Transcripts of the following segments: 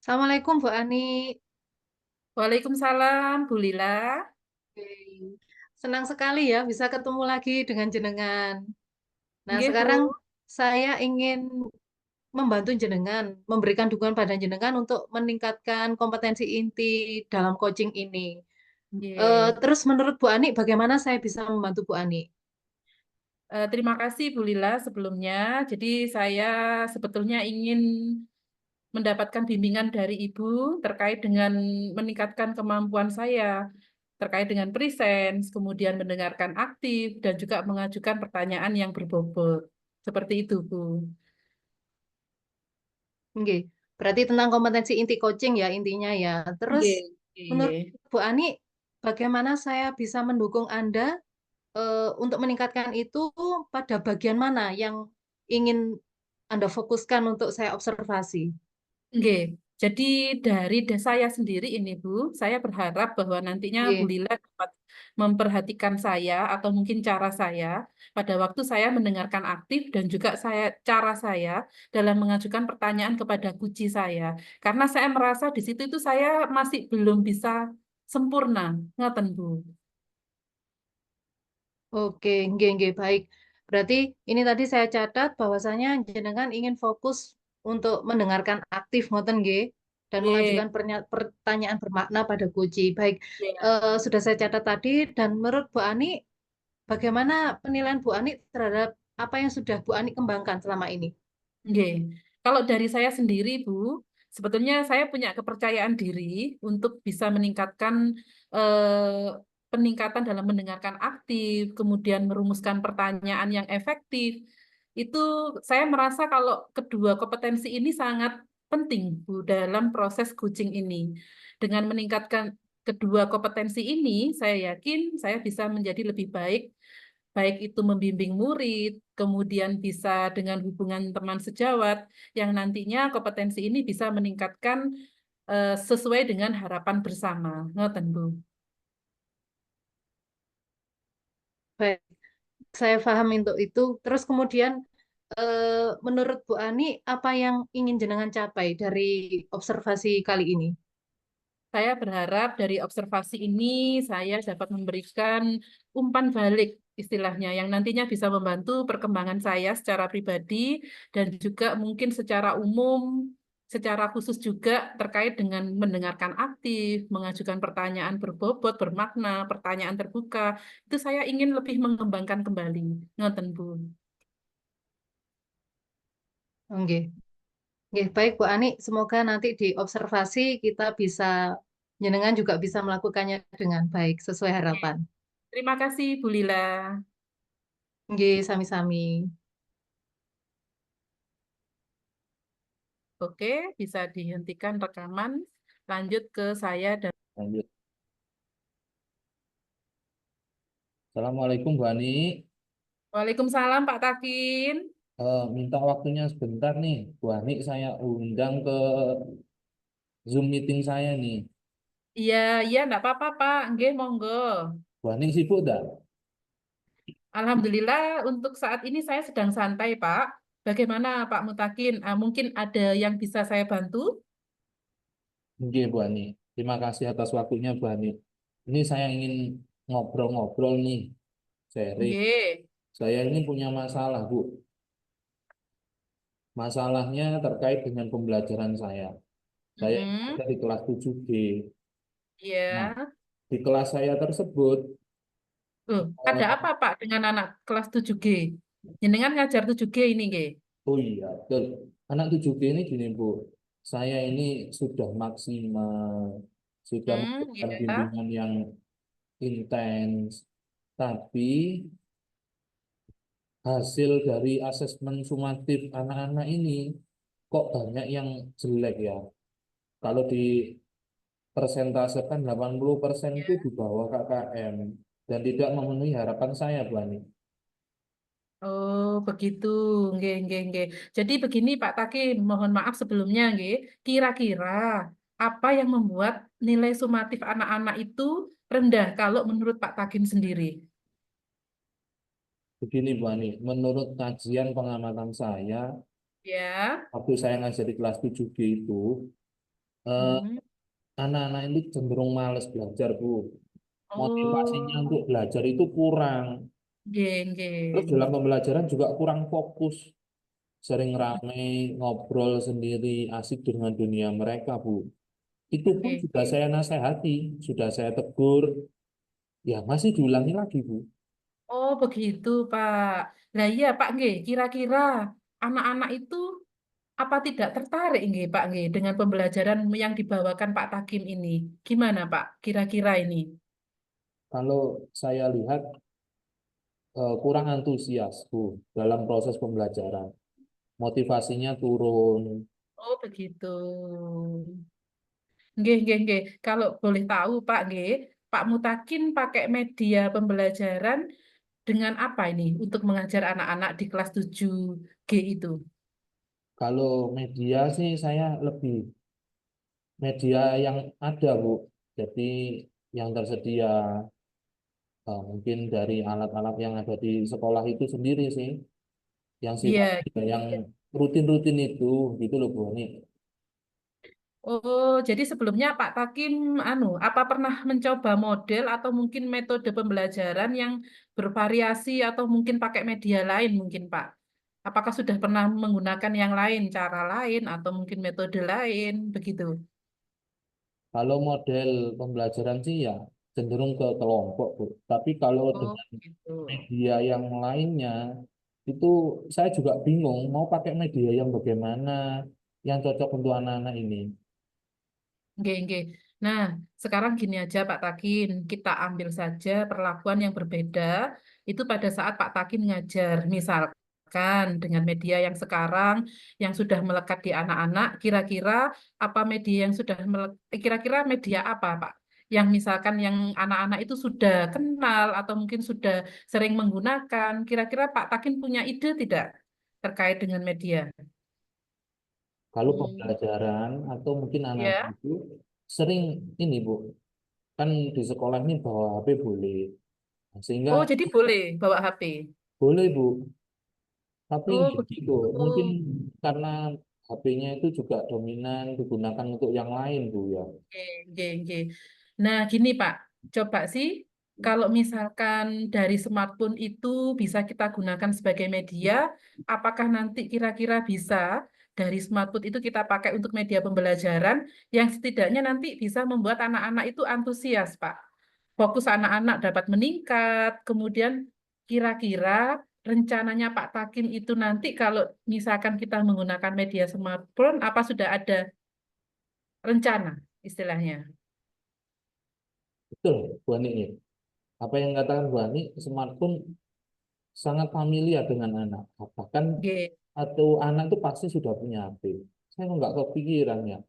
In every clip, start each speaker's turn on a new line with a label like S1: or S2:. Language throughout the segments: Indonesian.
S1: Assalamualaikum Bu Ani.
S2: Waalaikumsalam, Bu Lila.
S1: Oke. Senang sekali ya bisa ketemu lagi dengan jenengan. Nah,
S2: Nggih, Bu.
S1: sekarang saya ingin membantu jenengan, memberikan dukungan pada jenengan untuk meningkatkan kompetensi inti dalam coaching ini.
S2: Nggih.
S1: Terus menurut Bu Ani, bagaimana saya bisa membantu Bu Ani?
S2: Terima kasih Bu Lila sebelumnya. Jadi saya sebetulnya ingin mendapatkan bimbingan dari Ibu terkait dengan meningkatkan kemampuan saya terkait dengan presence, kemudian mendengarkan aktif dan juga mengajukan pertanyaan yang berbobot. Seperti itu, Bu.
S1: Oke, berarti tentang kompetensi inti coaching ya intinya ya. Terus
S2: Nggih,
S1: menurut
S2: nggih.
S1: Bu Ani, bagaimana saya bisa mendukung Anda untuk meningkatkan itu pada bagian mana yang ingin Anda fokuskan untuk saya observasi?
S2: Nggih. Jadi dari saya sendiri ini Bu, saya berharap bahwa nantinya Bu
S1: Nggih.
S2: Lila dapat memperhatikan saya atau mungkin cara saya pada waktu saya mendengarkan aktif dan juga cara saya dalam mengajukan pertanyaan kepada kuci saya. Karena saya merasa di situ itu saya masih belum bisa sempurna. Ngoten Bu.
S1: Oke, nggih, baik. Berarti ini tadi saya catat bahwasanya jenengan ingin fokus untuk mendengarkan aktif ngoten nggih dan
S2: Nggih.
S1: mengajukan pertanyaan bermakna pada Guci. Baik,
S2: Iya.
S1: sudah saya catat tadi dan menurut Bu Ani, bagaimana penilaian Bu Ani terhadap apa yang sudah Bu Ani kembangkan selama ini?
S2: Nggih. Kalau dari saya sendiri, Bu, sebetulnya saya punya kepercayaan diri untuk bisa meningkatkan peningkatan dalam mendengarkan aktif, kemudian merumuskan pertanyaan yang efektif. Itu saya merasa kalau kedua kompetensi ini sangat penting, Bu, dalam proses coaching ini. Dengan meningkatkan kedua kompetensi ini, saya yakin saya bisa menjadi lebih baik baik itu membimbing murid, kemudian bisa dengan hubungan teman sejawat, yang nantinya kompetensi ini bisa meningkatkan sesuai dengan harapan bersama. Ngoten, Bu.
S1: Baik, saya paham untuk itu. Terus kemudian menurut Bu Ani, apa yang ingin jenengan capai dari observasi kali ini?
S2: Saya berharap dari observasi ini saya dapat memberikan umpan balik istilahnya yang nantinya bisa membantu perkembangan saya secara pribadi dan juga mungkin secara umum, secara khusus juga terkait dengan mendengarkan aktif, mengajukan pertanyaan berbobot, bermakna, pertanyaan terbuka. Itu saya ingin lebih mengembangkan kembali. Ngoten, Bu.
S1: Oke, oke, baik Bu Ani. Semoga nanti di observasi kita bisa, jenengan juga bisa melakukannya dengan baik sesuai harapan.
S2: Terima kasih, Bu Lila.
S1: Oke, sami-sami.
S2: Oke, bisa dihentikan rekaman. Lanjut ke saya dan
S3: Lanjut. Assalamualaikum Bu Ani.
S2: Waalaikumsalam Pak Takin.
S3: Minta waktunya sebentar nih. Bu Ani saya undang ke Zoom meeting saya nih.
S2: Iya, iya, enggak apa-apa, Pak. Nggih, monggo.
S3: Bu Ani sibuk enggak?
S2: Alhamdulillah, untuk saat ini saya sedang santai, Pak. Bagaimana, Pak Mutakin? Mungkin ada yang bisa saya bantu?
S3: Oke Bu Ani. Terima kasih atas waktunya Bu Ani. Ini saya ingin ngobrol-ngobrol nih, sharing.
S2: Nggih.
S3: Saya ini punya masalah Bu. Masalahnya terkait dengan pembelajaran saya. Saya
S2: Mm-mm.
S3: ada di kelas 7G. Nah,
S2: Iya.
S3: di kelas saya tersebut,
S2: Loh, ada apa, Pak, dengan anak kelas 7G? Jenengan ngajar 7G ini, nggih?
S3: oh iya, betul. Anak 7G ini gini Bu, saya ini sudah maksimal, sudah memberikan
S2: Iya.
S3: bimbingan yang intens, tapi hasil dari asesmen sumatif anak-anak ini kok banyak yang jelek ya. Kalau di persentasekan 80% itu
S2: Iya.
S3: di bawah KKM dan tidak memenuhi harapan saya, Bu Ani.
S2: Oh, begitu. Nggih, nggih, nggih. Jadi begini Pak Taki, mohon maaf sebelumnya nggih. Kira-kira apa yang membuat nilai sumatif anak-anak itu rendah kalau menurut Pak Takin sendiri?
S3: Begini, Bu Ani, menurut kajian pengamatan saya,
S2: Ya.
S3: waktu saya ngajar di kelas 7G itu, eh,
S2: Hmm.
S3: anak-anak ini cenderung males belajar, Bu. Motivasinya
S2: Oh,
S3: untuk belajar itu kurang.
S2: nggih,
S3: Terus
S2: nggih.
S3: dalam pembelajaran juga kurang fokus. Sering rame, ngobrol sendiri, asik dengan dunia mereka, Bu. Itu pun
S2: Nggih,
S3: sudah
S2: nggih.
S3: saya nasihati, sudah saya tegur, ya masih diulangi lagi, Bu.
S2: Oh, begitu, Pak. Lah iya, Pak, nggih. Kira-kira anak-anak itu apa tidak tertarik, nggih, Pak, nggih, dengan pembelajaran yang dibawakan Pak Takim ini? Gimana, Pak? Kira-kira ini?
S3: Kalau saya lihat kurang antusias, Bu, dalam proses pembelajaran. Motivasinya turun.
S2: Oh, begitu. Nggih, nggih, nggih. Kalau boleh tahu, Pak, nggih, Pak Mutakin pakai media pembelajaran dengan apa ini untuk mengajar anak-anak di kelas 7G itu?
S3: Kalau media sih saya lebih media yang ada, Bu. Jadi yang tersedia mungkin dari alat-alat yang ada di sekolah itu sendiri sih, yang
S2: Iya.
S3: sifatnya yang rutin-rutin itu, gitu loh, Bu. Nih,
S2: Oh, jadi sebelumnya Pak Takim, apa pernah mencoba model atau mungkin metode pembelajaran yang bervariasi atau mungkin pakai media lain mungkin Pak? Apakah sudah pernah menggunakan yang lain, cara lain atau mungkin metode lain, begitu?
S3: kalau model pembelajaran sih ya cenderung ke kelompok, Bu. Tapi kalau
S2: Oh,
S3: dengan
S2: gitu.
S3: media yang lainnya, itu saya juga bingung mau pakai media yang bagaimana yang cocok untuk anak-anak ini.
S2: Nggih, nggih. Nah, sekarang gini aja Pak Takin, kita ambil saja perlakuan yang berbeda itu pada saat Pak Takin ngajar. Misalkan dengan media yang sekarang yang sudah melekat di anak-anak, kira-kira apa media yang sudah kira-kira media apa Pak? Yang misalkan yang anak-anak itu sudah kenal atau mungkin sudah sering menggunakan, kira-kira Pak Takin punya ide tidak terkait dengan media?
S3: Kalau
S2: Hmm.
S3: pembelajaran atau mungkin anak-anak
S2: Ya.
S3: itu sering ini, Bu, kan di sekolah ini bawa HP boleh. Nah, sehingga
S2: Oh, jadi boleh bawa HP.
S3: boleh, Bu, tapi
S2: Oh,
S3: ya
S2: begitu.
S3: gitu. Mungkin karena HP-nya itu juga dominan digunakan untuk yang lain, Bu, ya.
S2: Oke, oke, oke. Nah, gini Pak, coba sih kalau misalkan dari smartphone itu bisa kita gunakan sebagai media, apakah nanti kira-kira bisa dari smartphone itu kita pakai untuk media pembelajaran yang setidaknya nanti bisa membuat anak-anak itu antusias, Pak. Fokus anak-anak dapat meningkat, kemudian kira-kira rencananya Pak Takim itu nanti kalau misalkan kita menggunakan media smartphone, apa sudah ada rencana istilahnya?
S3: Betul, Bu Ani. Apa yang katakan Bu Ani, smartphone sangat familiar dengan anak. Bahkan
S2: G.
S3: atau anak itu pasti sudah punya HP. Saya nggak kepikiran ya.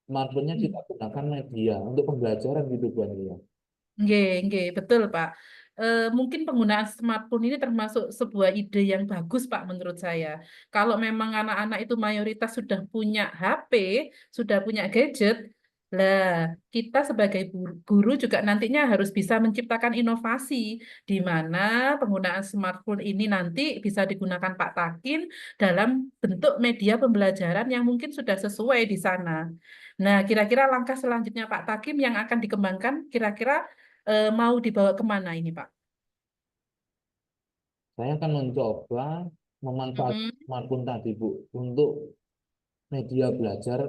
S3: Smartphone-nya kita gunakan media untuk pembelajaran gitu Bu Ani, ya.
S2: Nggih, nggih, betul, Pak. Mungkin penggunaan smartphone ini termasuk sebuah ide yang bagus, Pak, menurut saya. Kalau memang anak-anak itu mayoritas sudah punya HP, sudah punya gadget, lah kita sebagai guru juga nantinya harus bisa menciptakan inovasi di mana penggunaan smartphone ini nanti bisa digunakan Pak Takin dalam bentuk media pembelajaran yang mungkin sudah sesuai di sana. Nah, kira-kira langkah selanjutnya Pak Takim yang akan dikembangkan, kira-kira mau dibawa kemana ini, Pak?
S3: Saya akan mencoba memanfaatkan
S2: Mm-mm.
S3: smartphone tadi, Bu, untuk media belajar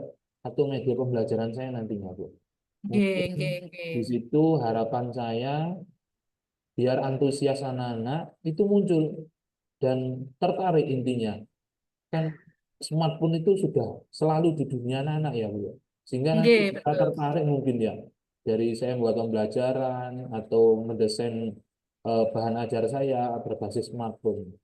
S3: atau media pembelajaran saya nantinya, Bu.
S2: Nggih,
S3: Mungkin
S2: nggih, nggih.
S3: di situ harapan saya biar antusias anak-anak itu muncul dan tertarik intinya. Kan smartphone itu sudah selalu di dunia anak-anak ya, Bu, ya. Sehingga nanti
S2: Nggih,
S3: kita
S2: betul.
S3: tertarik mungkin ya dari saya membuat pembelajaran atau mendesain bahan ajar saya berbasis smartphone.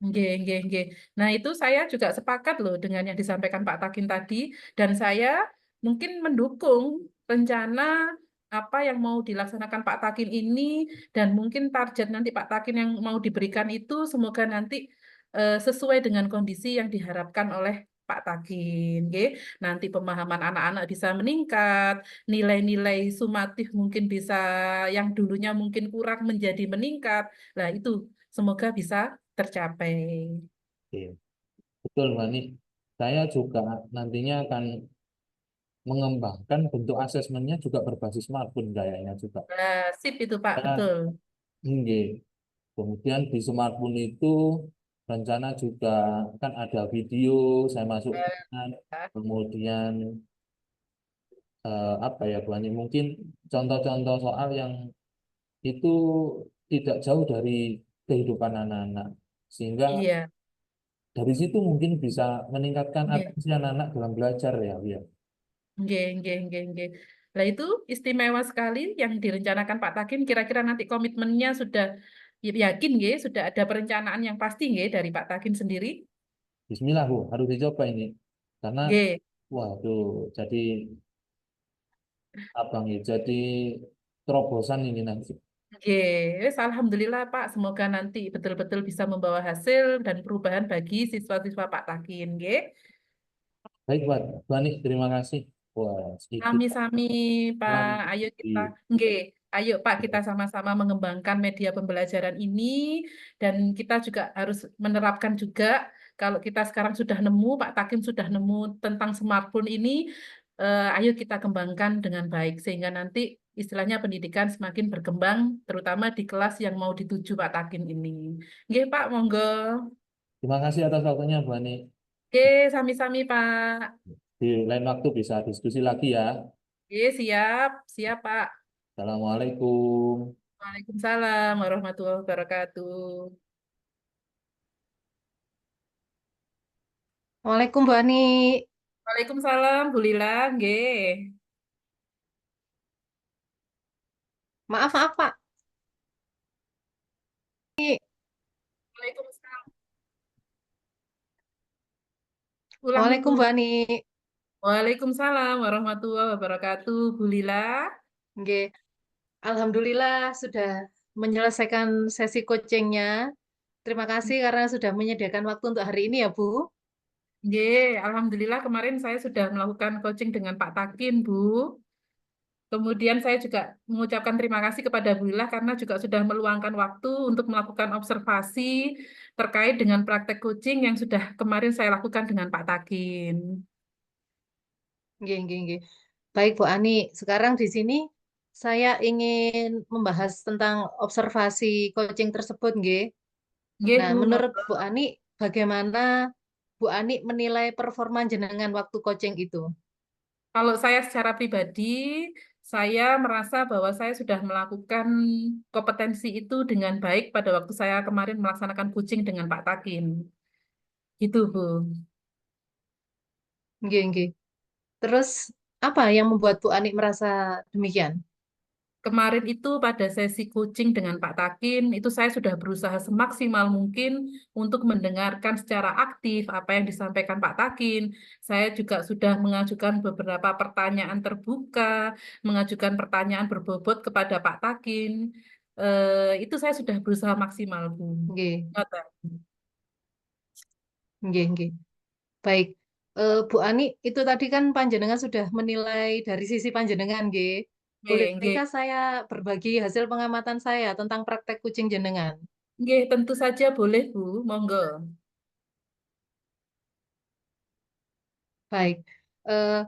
S2: Nggih, nggih, nggih. Nah, itu saya juga sepakat loh dengan yang disampaikan Pak Takin tadi, dan saya mungkin mendukung rencana apa yang mau dilaksanakan Pak Takin ini, dan mungkin target nanti Pak Takin yang mau diberikan itu semoga nanti sesuai dengan kondisi yang diharapkan oleh Pak Takin. Nggih. Nanti pemahaman anak-anak bisa meningkat, nilai-nilai sumatif mungkin bisa yang dulunya mungkin kurang menjadi meningkat. Nah, itu semoga bisa tercapai.
S3: Oke. Betul, Mbak Nik. Saya juga nantinya akan mengembangkan bentuk asesmennya juga berbasis smartphone kayaknya juga.
S2: Nah, sip itu Pak,
S3: Nah,
S2: betul.
S3: nggih. Kemudian di smartphone itu rencana juga kan ada video saya masukkan,
S2: Ya.
S3: kemudian apa ya Bu Ani, mungkin contoh-contoh soal yang itu tidak jauh dari kehidupan anak-anak, sehingga
S2: Iya,
S3: dari situ mungkin bisa meningkatkan
S2: iya.
S3: atensi anak-anak dalam belajar ya, Bu ya.
S2: Nggih, nggih, nggih, nggih. Lah itu istimewa sekali yang direncanakan Pak Takin. Kira-kira nanti komitmennya sudah yakin nggih, sudah ada perencanaan yang pasti nggih dari Pak Takin sendiri?
S3: Bismillah Bu, harus dicoba ini, karena
S2: Nggih,
S3: waduh, jadi apa nih? Jadi terobosan ini nanti.
S2: nggih. Wes, alhamdulillah Pak, semoga nanti betul-betul bisa membawa hasil dan perubahan bagi siswa-siswa Pak Takin nggih.
S3: Baik, Pak. Bani, terima kasih. Wah, itu
S2: Sami-sami Pak,
S3: salam
S2: ayo kita,
S3: di
S2: nggih, ayo Pak kita sama-sama mengembangkan media pembelajaran ini dan kita juga harus menerapkan juga kalau kita sekarang sudah nemu, Pak Takim sudah nemu tentang smartphone ini, ayo kita kembangkan dengan baik sehingga nanti istilahnya pendidikan semakin berkembang, terutama di kelas yang mau dituju Pak Takim ini. Nggih Pak, monggo.
S3: Terima kasih atas waktunya, Bani.
S2: Nggih, sami-sami Pak.
S3: Di lain waktu bisa diskusi lagi ya.
S2: Nggih, siap, siap Pak.
S3: Assalamualaikum.
S2: Waalaikumsalam warahmatullahi wabarakatuh.
S1: Waalaikumsalam Bu Ani.
S2: Waalaikumsalam, Bu Lila, nggih.
S1: Maaf, maaf Pak.
S2: Waalaikumsalam. Ulang
S1: Waalaikumsalam
S2: Ibu.
S1: Bu Ani.
S2: Waalaikumsalam warahmatullahi wabarakatuh, Bu Lila.
S1: Nggih. Alhamdulillah sudah menyelesaikan sesi coachingnya. Terima kasih karena sudah menyediakan waktu untuk hari ini ya Bu.
S2: Nggih, alhamdulillah kemarin saya sudah melakukan coaching dengan Pak Takin, Bu. Kemudian saya juga mengucapkan terima kasih kepada Bu Lila karena juga sudah meluangkan waktu untuk melakukan observasi terkait dengan praktek coaching yang sudah kemarin saya lakukan dengan Pak Takin.
S1: Nggih, nggih, nggih. Baik Bu Ani, sekarang di sini saya ingin membahas tentang observasi coaching tersebut nggih.
S2: Nggih,
S1: Nah,
S2: Bu.
S1: menurut Bu Ani, bagaimana Bu Ani menilai performa jenengan waktu coaching itu?
S2: Kalau saya secara pribadi, saya merasa bahwa saya sudah melakukan kompetensi itu dengan baik pada waktu saya kemarin melaksanakan coaching dengan Pak Takin. Gitu, Bu.
S1: Nggih, nggih. Terus apa yang membuat Bu Ani merasa demikian?
S2: Kemarin itu pada sesi coaching dengan Pak Takin, itu saya sudah berusaha semaksimal mungkin untuk mendengarkan secara aktif apa yang disampaikan Pak Takin. Saya juga sudah mengajukan beberapa pertanyaan terbuka, mengajukan pertanyaan berbobot kepada Pak Takin. Itu saya sudah berusaha maksimal, Bu.
S1: Nggih,
S2: Ngoten.
S1: nggih, nggih. Baik. Bu Ani, itu tadi kan panjenengan sudah menilai dari sisi panjenengan, nggih.
S2: Nggih, nggih.
S1: Bolehkah saya berbagi hasil pengamatan saya tentang praktek kucing jenengan?
S2: Nggih, tentu saja boleh, Bu. Monggo.
S1: Baik. Eh,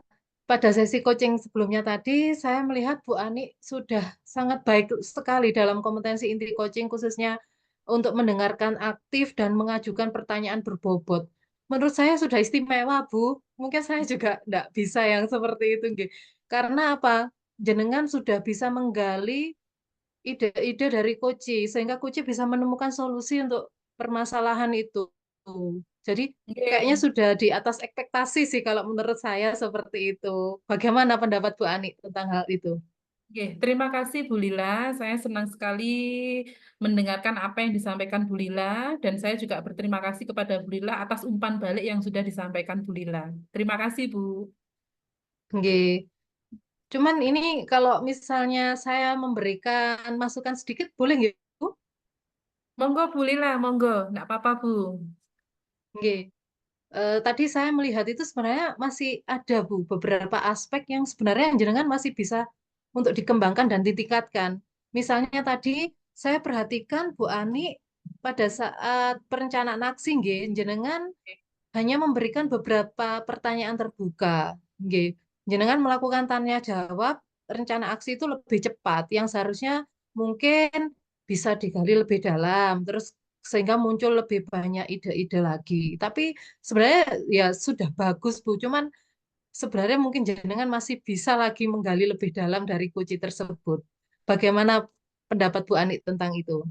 S1: Pada sesi coaching sebelumnya tadi, saya melihat Bu Ani sudah sangat baik sekali dalam kompetensi inti coaching, khususnya untuk mendengarkan aktif dan mengajukan pertanyaan berbobot. Menurut saya sudah istimewa, Bu. Mungkin saya juga tidak bisa yang seperti itu, nggih. Karena apa? Jenengan sudah bisa menggali ide-ide dari Koci, sehingga Koci bisa menemukan solusi untuk permasalahan itu. Jadi kayaknya
S2: Nggih.
S1: sudah di atas ekspektasi sih kalau menurut saya seperti itu. Bagaimana pendapat Bu Ani tentang hal itu?
S2: Oke, terima kasih Bu Lila. Saya senang sekali mendengarkan apa yang disampaikan Bu Lila dan saya juga berterima kasih kepada Bu Lila atas umpan balik yang sudah disampaikan Bu Lila. Terima kasih Bu.
S1: Nggih. Cuman ini kalau misalnya saya memberikan masukan sedikit, boleh nggih, Bu?
S2: Monggo Bu Lila, monggo. Nggak apa-apa Bu.
S1: Nggih. Tadi saya melihat itu sebenarnya masih ada Bu beberapa aspek yang sebenarnya yang jenengan masih bisa untuk dikembangkan dan ditingkatkan. Misalnya tadi saya perhatikan Bu Ani pada saat perencanaan aksi nggih, jenengan hanya memberikan beberapa pertanyaan terbuka. Nggih. jenengan melakukan tanya jawab rencana aksi itu lebih cepat, yang seharusnya mungkin bisa digali lebih dalam, terus sehingga muncul lebih banyak ide-ide lagi. Tapi sebenarnya ya sudah bagus Bu, cuman sebenarnya mungkin jenengan masih bisa lagi menggali lebih dalam dari kunci tersebut. Bagaimana pendapat Bu Ani tentang itu?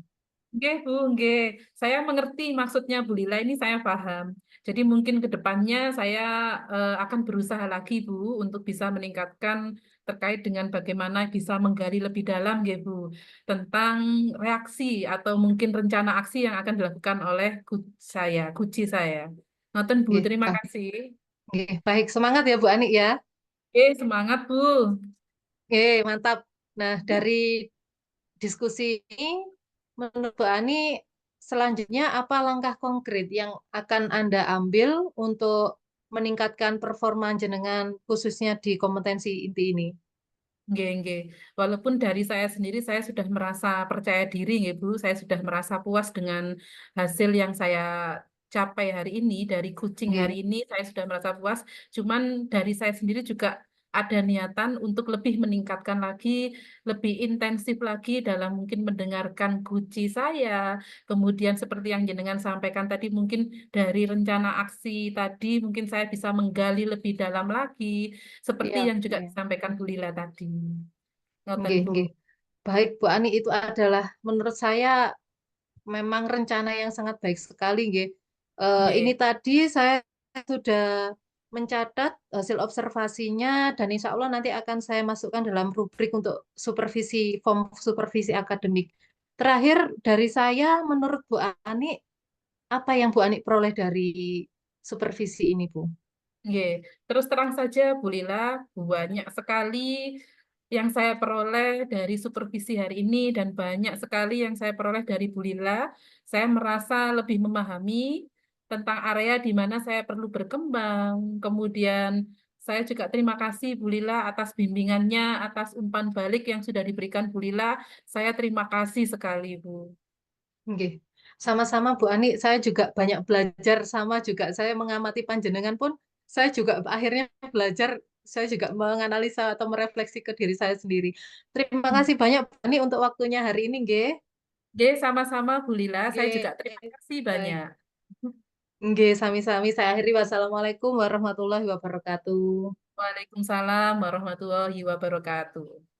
S2: Nggih, Bu, nggih. Saya mengerti maksudnya Bu Lila, ini saya paham. Jadi mungkin ke depannya saya akan berusaha lagi, Bu, untuk bisa meningkatkan terkait dengan bagaimana bisa menggali lebih dalam, nggih, Bu, tentang reaksi atau mungkin rencana aksi yang akan dilakukan oleh kuci saya. Nonton, Bu,
S1: Nggih,
S2: terima
S1: baik.
S2: kasih.
S1: Nggih, baik. Semangat ya Bu Ani ya.
S2: Semangat, Bu.
S1: Mantap. Nah, dari diskusi ini, menurut Bu Ani, selanjutnya apa langkah konkret yang akan Anda ambil untuk meningkatkan performa jenengan khususnya di kompetensi inti ini?
S2: Nggih, nggih. Walaupun dari saya sendiri saya sudah merasa percaya diri, nggih, Bu. Saya sudah merasa puas dengan hasil yang saya capai hari ini, dari kucing hari
S1: Nggih,
S2: ini saya sudah merasa puas. Cuman dari saya sendiri juga ada niatan untuk lebih meningkatkan lagi, lebih intensif lagi dalam mungkin mendengarkan kunci saya. Kemudian seperti yang jenengan sampaikan tadi, mungkin dari rencana aksi tadi, mungkin saya bisa menggali lebih dalam lagi seperti
S1: iya,
S2: yang juga
S1: iya.
S2: disampaikan Bu Lila tadi. Ngoten
S1: Nggih,
S2: Bu.
S1: nggih. Baik, Bu Ani, itu adalah menurut saya memang rencana yang sangat baik sekali, nggih. Ini
S2: Nggih.
S1: tadi saya sudah mencatat hasil observasinya dan insya Allah nanti akan saya masukkan dalam rubrik untuk form supervisi akademik. Terakhir dari saya, menurut Bu Ani, apa yang Bu Ani peroleh dari supervisi ini, Bu?
S2: Nggih. Terus terang saja Bu Lila, banyak sekali yang saya peroleh dari supervisi hari ini dan banyak sekali yang saya peroleh dari Bu Lila. Saya merasa lebih memahami tentang area di mana saya perlu berkembang. Kemudian saya juga terima kasih Bu Lila atas bimbingannya, atas umpan balik yang sudah diberikan Bu Lila. Saya terima kasih sekali, Bu.
S1: Nggih. Sama-sama Bu Ani, saya juga banyak belajar, sama juga saya mengamati panjenengan pun saya juga akhirnya belajar, saya juga menganalisa atau merefleksi ke diri saya sendiri. Terima kasih banyak Bu Ani untuk waktunya hari ini, nggih.
S2: Nggih, sama-sama Bu Lila. Saya juga
S1: Nggih.
S2: terima kasih
S1: Baik.
S2: banyak.
S1: Nggih, sami-sami. Saya akhiri. Wassalamualaikum warahmatullahi wabarakatuh.
S2: Waalaikumsalam warahmatullahi wabarakatuh.